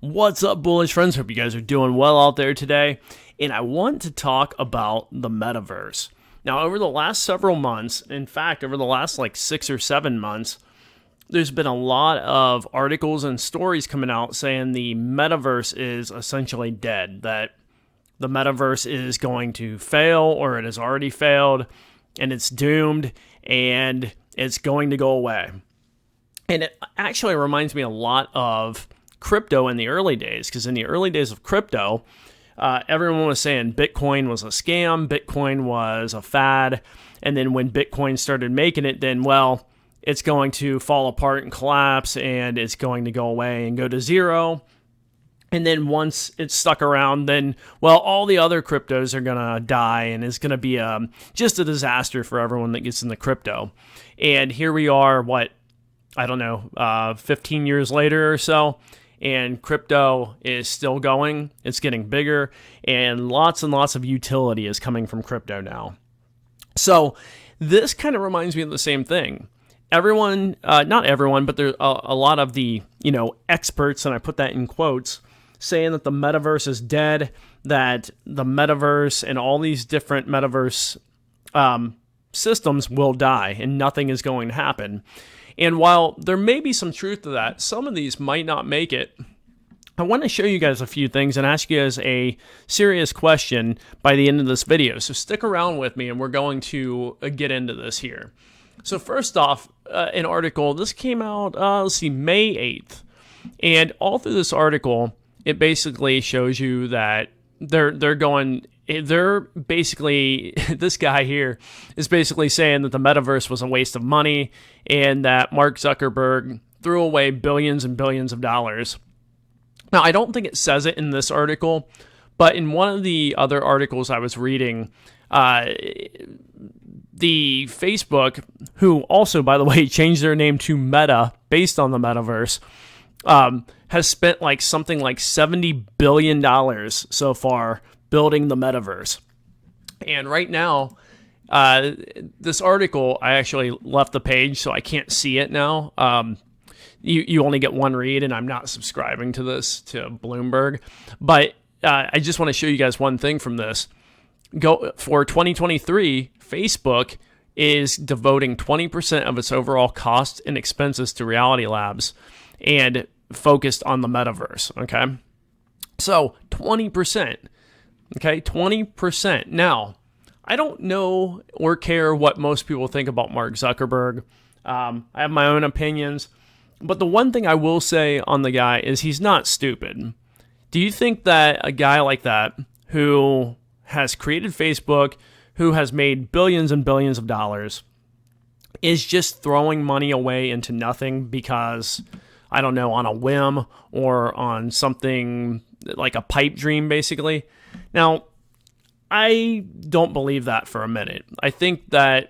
What's up, bullish friends? Hope you guys are doing well out there today. And I want to talk about the metaverse. Now, over the last several months, in fact, over the last 6 or 7 months, there's been a lot of articles and stories coming out saying the metaverse is essentially dead, that the metaverse is going to fail or it has already failed and it's doomed and it's going to go away. And it actually reminds me a lot of crypto in the early days, because in the early days of crypto, everyone was saying Bitcoin was a scam, Bitcoin was a fad, and then when Bitcoin started making it, then, well, it's going to fall apart and collapse, and it's going to go away and go to zero. And then once it's stuck around, then, well, all the other cryptos are going to die, and it's going to be just a disaster for everyone that gets into crypto. And here we are, 15 years later or so, and crypto is still going. It's getting bigger, and lots of utility is coming from crypto now. So this kind of reminds me of the same thing. Everyone, not everyone, but there's a lot of the, experts, and I put that in quotes, saying that the metaverse is dead, that the metaverse and all these different metaverse systems will die, and nothing is going to happen. And while there may be some truth to that, some of these might not make it. I want to show you guys a few things and ask you guys a serious question by the end of this video. So stick around with me and we're going to get into this here. So first off, an article, this came out, May 8th. And all through this article, it basically shows you that they're basically, this guy here is basically saying that the metaverse was a waste of money and that Mark Zuckerberg threw away billions and billions of dollars. Now, I don't think it says it in this article, but in one of the other articles I was reading, the Facebook, who also, by the way, changed their name to Meta based on the metaverse, has spent something like $70 billion so far building the metaverse. And right now, this article, I actually left the page, so I can't see it now. You only get one read, and I'm not subscribing to this, to Bloomberg. But I just want to show you guys one thing from this. For 2023, Facebook is devoting 20% of its overall costs and expenses to Reality Labs and focused on the metaverse, okay? So 20%. Okay, 20%. Now, I don't know or care what most people think about Mark Zuckerberg. I have my own opinions. But the one thing I will say on the guy is he's not stupid. Do you think that a guy like that, who has created Facebook, who has made billions and billions of dollars, is just throwing money away into nothing because, I don't know, on a whim or on something like a pipe dream, basically? Now, I don't believe that for a minute. I think that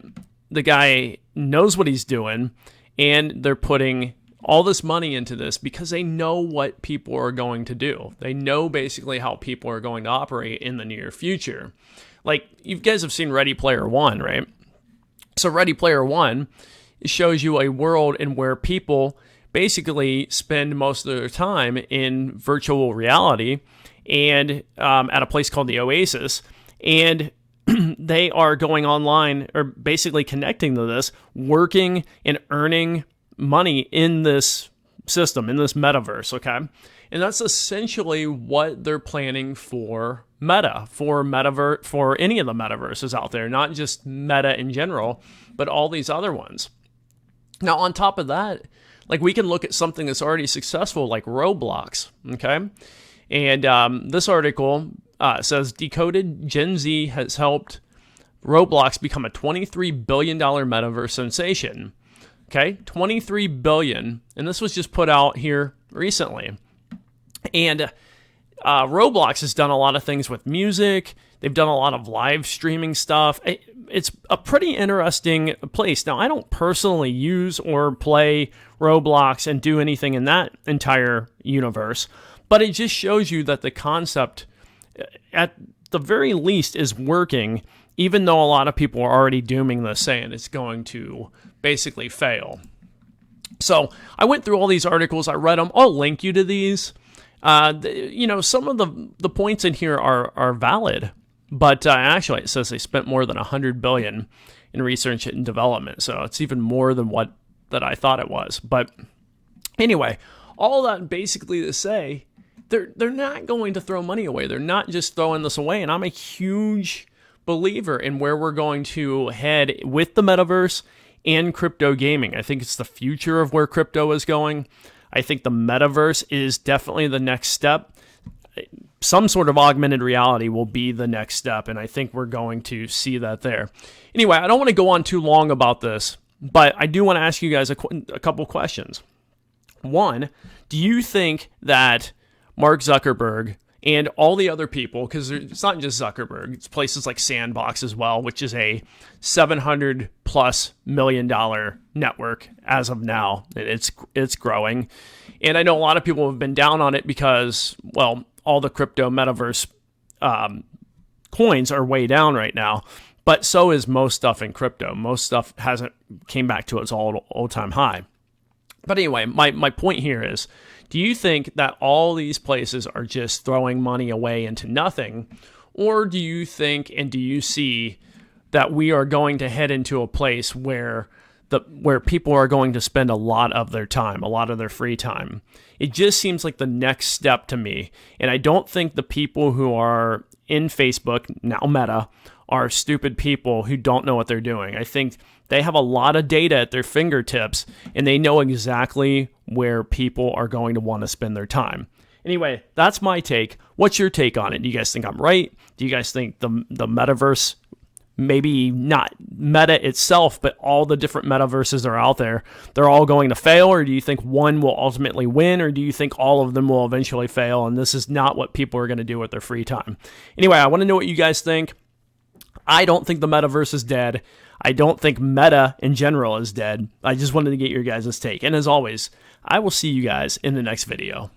the guy knows what he's doing, and they're putting all this money into this because they know what people are going to do. They know basically how people are going to operate in the near future. Like, you guys have seen Ready Player One, right? So Ready Player One shows you a world in where people basically spend most of their time in virtual reality and at a place called the Oasis, and they are going online, or basically connecting to this, working and earning money in this system, in this metaverse, okay? And that's essentially what they're planning for Meta, for any of the metaverses out there, not just Meta in general, but all these other ones. Now, on top of that, we can look at something that's already successful, like Roblox, okay? And this article says Decoded Gen Z has helped Roblox become a $23 billion metaverse sensation. Okay, $23 billion. And this was just put out here recently. And Roblox has done a lot of things with music. They've done a lot of live streaming stuff. It's a pretty interesting place. Now, I don't personally use or play Roblox and do anything in that entire universe, but it just shows you that the concept, at the very least, is working, even though a lot of people are already dooming this, saying it's going to basically fail. So I went through all these articles. I read them. I'll link you to these. Some of the points in here are valid, but actually it says they spent more than $100 billion in research and development, so it's even more than what that I thought it was. But anyway, all that basically to say, they're not going to throw money away. They're not just throwing this away, and I'm a huge believer in where we're going to head with the metaverse and crypto gaming. I think it's the future of where crypto is going. I think the metaverse is definitely the next step. Some sort of augmented reality will be the next step, and I think we're going to see that there. Anyway, I don't want to go on too long about this, but I do want to ask you guys a couple questions. One, do you think that Mark Zuckerberg and all the other people, because it's not just Zuckerberg, it's places like Sandbox as well, which is a $700+ million network as of now. It's growing. And I know a lot of people have been down on it because, well, all the crypto metaverse coins are way down right now. But so is most stuff in crypto. Most stuff hasn't came back to its all-time high. But anyway, my point here is, do you think that all these places are just throwing money away into nothing? Or do you think and do you see that we are going to head into a place where people are going to spend a lot of their time, a lot of their free time? It just seems like the next step to me. And I don't think the people who are in Facebook, now Meta, are stupid people who don't know what they're doing. I think they have a lot of data at their fingertips, and they know exactly where people are going to want to spend their time. Anyway, that's my take. What's your take on it? Do you guys think I'm right? Do you guys think the metaverse, maybe not Meta itself, but all the different metaverses that are out there, they're all going to fail? Or do you think one will ultimately win? Or do you think all of them will eventually fail, and this is not what people are going to do with their free time? Anyway, I want to know what you guys think. I don't think the metaverse is dead. I don't think Meta in general is dead. I just wanted to get your guys' take. And as always, I will see you guys in the next video.